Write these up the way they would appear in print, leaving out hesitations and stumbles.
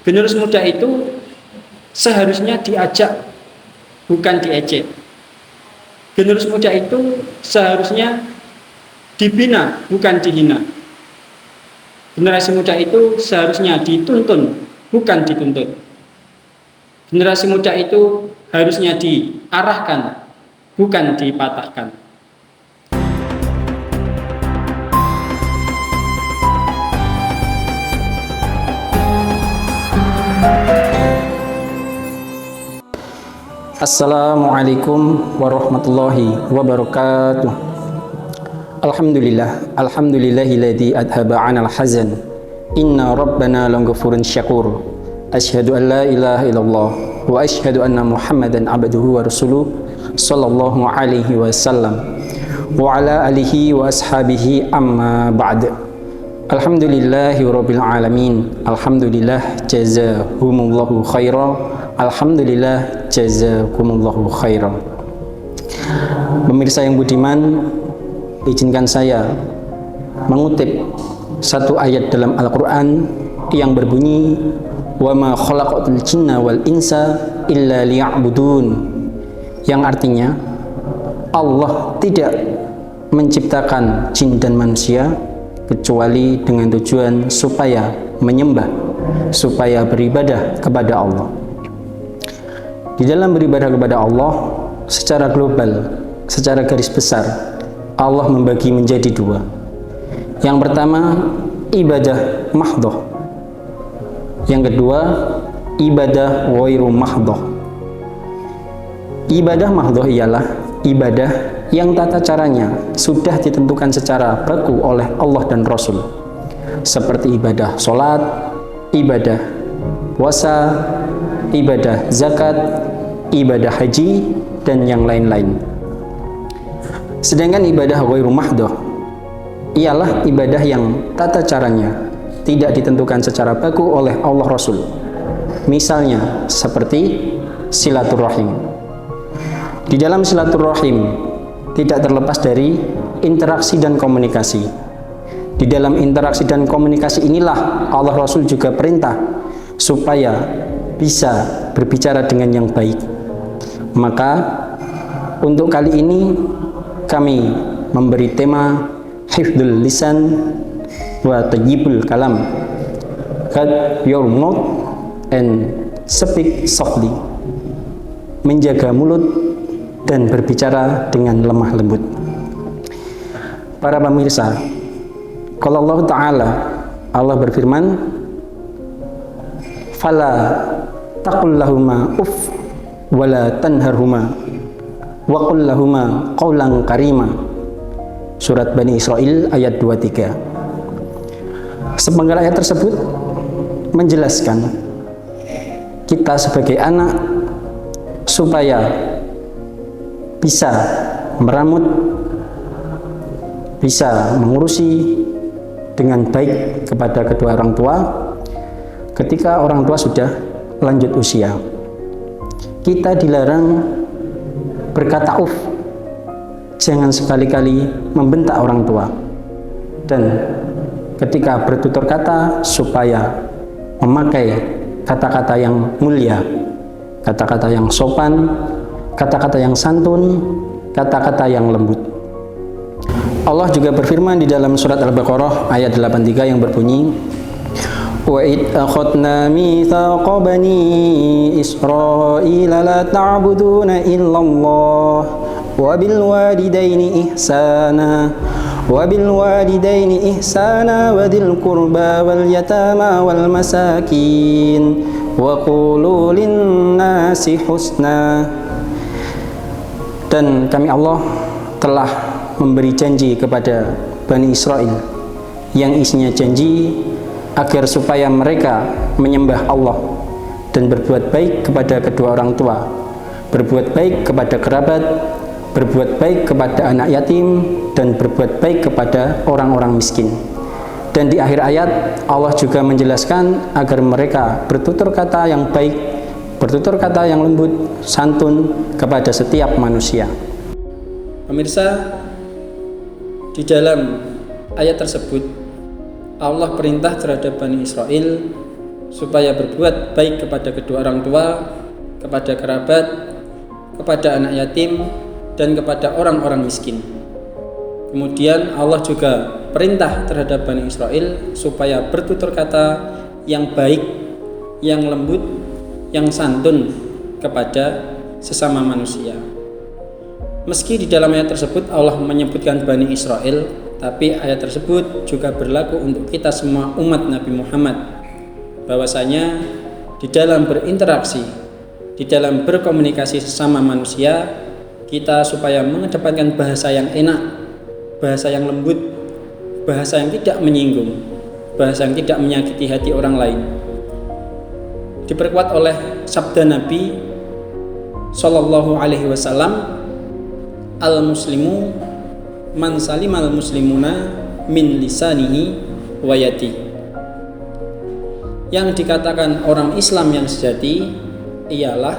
Generasi muda itu seharusnya diajak, bukan diejek. Generasi muda itu seharusnya dibina, bukan dihina. Generasi muda itu seharusnya dituntun, bukan dituntut. Generasi muda itu harusnya diarahkan, bukan dipatahkan. Assalamualaikum warahmatullahi wabarakatuh. Alhamdulillahilladzi adhaba 'anal hazan. Inna rabbana laghafurun syakur. Asyhadu an la ilaha illallah wa asyhadu anna Muhammadan abduhu wa rasuluh sallallahu alaihi wasallam wa ala alihi wa ashabihi amma ba'd. Alhamdulillahi rabbil alamin. Alhamdulillah jazahumullahu khairan. Alhamdulillah jazakumullahu khairan. Pemirsa yang budiman, izinkan saya mengutip satu ayat dalam Al-Quran yang berbunyi, wa ma khalaqatul jinna wal insa illa liya'budun, yang artinya Allah tidak menciptakan jin dan manusia kecuali dengan tujuan supaya menyembah, supaya beribadah kepada Allah. Di dalam beribadah kepada Allah secara global, secara garis besar, Allah membagi menjadi dua. Yang pertama, ibadah mahdhah. Yang kedua, ibadah ghairu mahdhah. Ibadah mahdhah ialah ibadah yang tata caranya sudah ditentukan secara baku oleh Allah dan Rasul, seperti ibadah sholat, ibadah puasa, ibadah zakat, ibadah haji, dan yang lain-lain. Sedangkan ibadah ghairu mahdhah ialah ibadah yang tata caranya tidak ditentukan secara baku oleh Allah Rasul. Misalnya seperti silaturahim. Di dalam silaturahim tidak terlepas dari interaksi dan komunikasi. Di dalam interaksi dan komunikasi inilah Allah Rasul juga perintah supaya bisa berbicara dengan yang baik. Maka untuk kali ini kami memberi tema hifdzul lisan wa thayyibul kalam, guard your mouth and speak softly, menjaga mulut dan berbicara dengan lemah lembut. Para pemirsa, kalau Allah Ta'ala, Allah berfirman, fala taqul lahuma uff wala tanharhuma wa qul lahuma qawlan karima. Surat Bani Israil ayat 23. Sepenggal ayat tersebut menjelaskan kita sebagai anak supaya bisa meramut, bisa mengurusi dengan baik kepada kedua orang tua ketika orang tua sudah lanjut usia. Kita dilarang berkata uf, jangan sekali-kali membentak orang tua, dan ketika bertutur kata supaya memakai kata-kata yang mulia, kata-kata yang sopan, kata-kata yang santun, kata-kata yang lembut. Allah juga berfirman di dalam surat Al-Baqarah ayat 83 yang berbunyi, wa id akhadna mitsaqa bani Israila la ta'buduna illallah wa bil walidaini ihsana wa dhil qurba wal yatama wal masakin wa qulu lin-nasi husna. Dan kami Allah telah memberi janji kepada Bani Israel yang isinya janji agar supaya mereka menyembah Allah dan berbuat baik kepada kedua orang tua, berbuat baik kepada kerabat, berbuat baik kepada anak yatim, dan berbuat baik kepada orang-orang miskin. Dan di akhir ayat Allah juga menjelaskan agar mereka bertutur kata yang baik, bertutur kata yang lembut, santun kepada setiap manusia. Pemirsa, di dalam ayat tersebut Allah perintah terhadap Bani Israel supaya berbuat baik kepada kedua orang tua, kepada kerabat, kepada anak yatim, dan kepada orang-orang miskin. Kemudian Allah juga perintah terhadap Bani Israel supaya bertutur kata yang baik, yang lembut, yang santun kepada sesama manusia. Meski di dalam ayat tersebut Allah menyebutkan Bani Israel, tapi ayat tersebut juga berlaku untuk kita semua umat Nabi Muhammad, bahwasanya di dalam berinteraksi, di dalam berkomunikasi sesama manusia, kita supaya mengedepankan bahasa yang enak, bahasa yang lembut, bahasa yang tidak menyinggung, bahasa yang tidak menyakiti hati orang lain. Diperkuat oleh sabda Nabi Sallallahu Alaihi Wasallam, al-muslimu man salimal muslimuna min lisanihi wa yadihi. Yang dikatakan orang Islam yang sejati ialah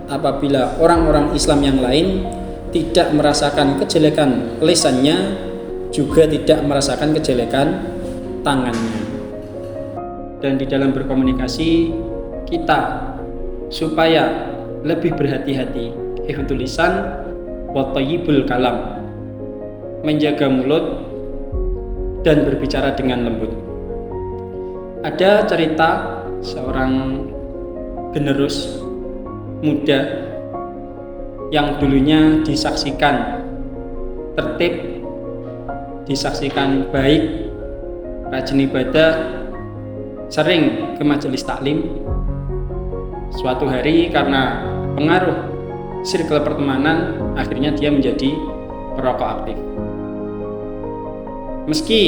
apabila orang-orang Islam yang lain tidak merasakan kejelekan lisannya, juga tidak merasakan kejelekan tangannya. Dan di dalam berkomunikasi kita supaya lebih berhati-hati, hifdzul lisan wa thayyibul kalam, menjaga mulut dan berbicara dengan lembut. Ada cerita seorang generus muda yang dulunya disaksikan tertib, disaksikan baik, rajin ibadah, sering ke majelis taklim. Suatu hari karena pengaruh circle pertemanan, akhirnya dia menjadi perokok aktif. Meski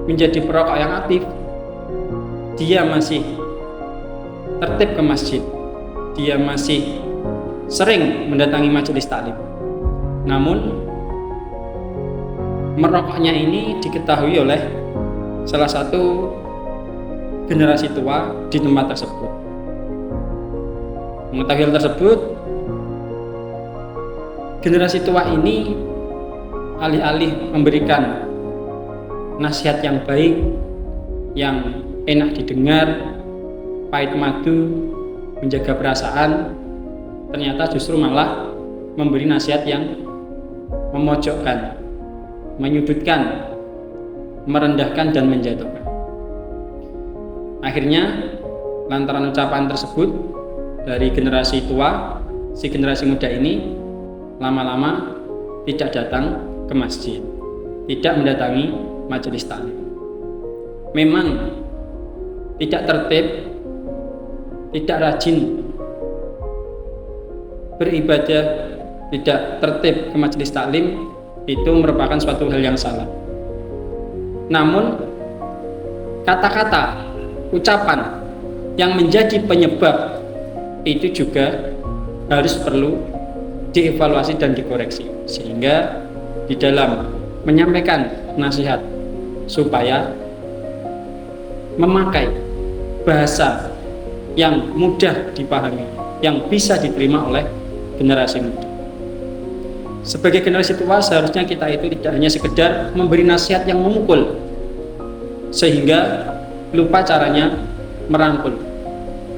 menjadi perokok yang aktif, dia masih tertib ke masjid, dia masih sering mendatangi majelis taklim. Namun merokoknya ini diketahui oleh salah satu generasi tua di tempat tersebut. Mengetahui hal tersebut, generasi tua ini alih-alih memberikan nasihat yang baik, yang enak didengar, pahit madu, menjaga perasaan, ternyata justru malah memberi nasihat yang memojokkan, menyudutkan, merendahkan dan menjatuhkan. Akhirnya lantaran ucapan tersebut dari generasi tua, si generasi muda ini lama-lama tidak datang ke masjid, tidak mendatangi majelis taklim. Memang tidak tertib, tidak rajin beribadah, tidak tertib ke majelis taklim, itu merupakan suatu hal yang salah. Namun kata-kata, ucapan yang menjadi penyebab itu juga harus perlu dievaluasi dan dikoreksi, sehingga di dalam menyampaikan nasihat supaya memakai bahasa yang mudah dipahami, yang bisa diterima oleh generasi muda. Sebagai generasi tua, seharusnya kita itu tidak hanya sekedar memberi nasihat yang memukul sehingga lupa caranya merangkul.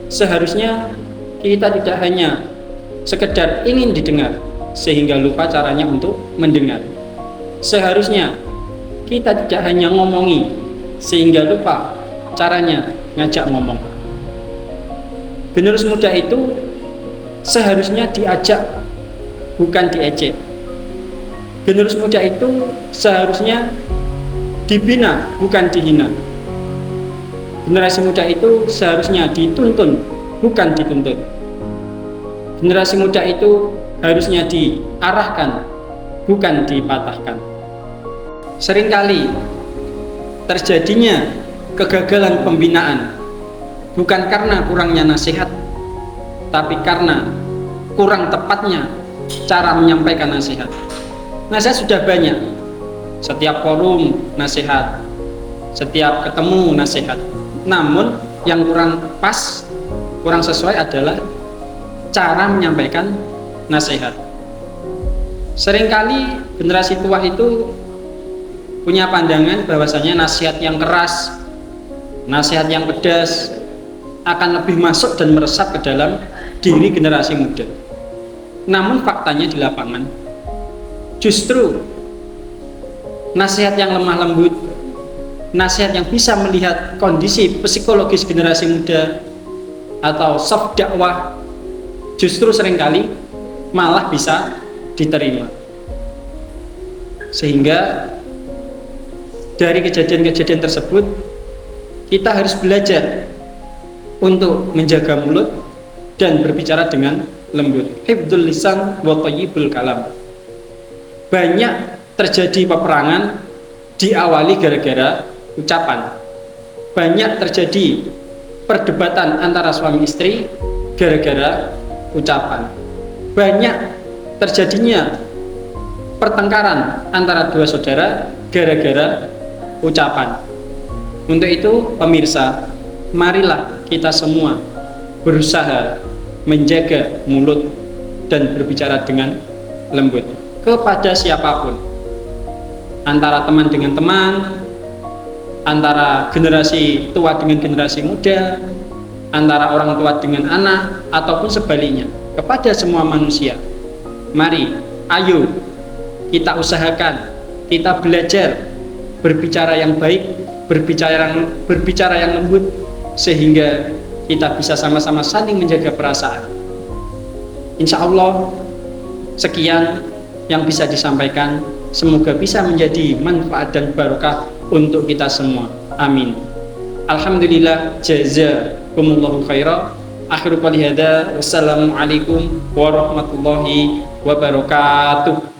Seharusnya kita tidak hanya sekedar ingin didengar sehingga lupa caranya untuk mendengar. Seharusnya kita tidak hanya ngomongi sehingga lupa caranya ngajak ngomong. Generasi muda itu seharusnya diajak, bukan diejek. Generasi muda itu seharusnya dibina, bukan dihina. Generasi muda itu seharusnya dituntun, bukan dituntut. Generasi muda itu harusnya diarahkan, bukan dipatahkan. Seringkali terjadinya kegagalan pembinaan bukan karena kurangnya nasihat, tapi karena kurang tepatnya cara menyampaikan nasihat. Nasihat sudah banyak, setiap forum nasihat, setiap ketemu nasihat. Namun yang kurang pas, kurang sesuai adalah cara menyampaikan nasihat. Seringkali generasi tua itu punya pandangan bahwasanya nasihat yang keras, nasihat yang pedas, akan lebih masuk dan meresap ke dalam diri generasi muda. Namun faktanya di lapangan justru nasihat yang lemah lembut, nasihat yang bisa melihat kondisi psikologis generasi muda atau soft dakwah justru seringkali malah bisa diterima. Sehingga dari kejadian-kejadian tersebut kita harus belajar untuk menjaga mulut dan berbicara dengan lembut. Hifdzul lisan wa thayyibul kalam. Banyak terjadi peperangan diawali gara-gara ucapan. Banyak terjadi perdebatan antara suami istri gara-gara ucapan. Banyak terjadinya pertengkaran antara dua saudara gara-gara ucapan. Untuk itu, pemirsa, marilah kita semua berusaha menjaga mulut dan berbicara dengan lembut kepada siapapun, antara teman dengan teman, antara generasi tua dengan generasi muda, antara orang tua dengan anak, ataupun sebaliknya, kepada semua manusia. Mari, ayo kita usahakan, kita belajar berbicara yang baik, berbicara yang lembut, sehingga kita bisa sama-sama saling menjaga perasaan. Insya Allah sekian yang bisa disampaikan, semoga bisa menjadi manfaat dan barokah untuk kita semua. Amin. Alhamdulillah, jazakumullahu khairan. Akhiru qali hadza, wassalamualaikum warahmatullahi wabarakatuh.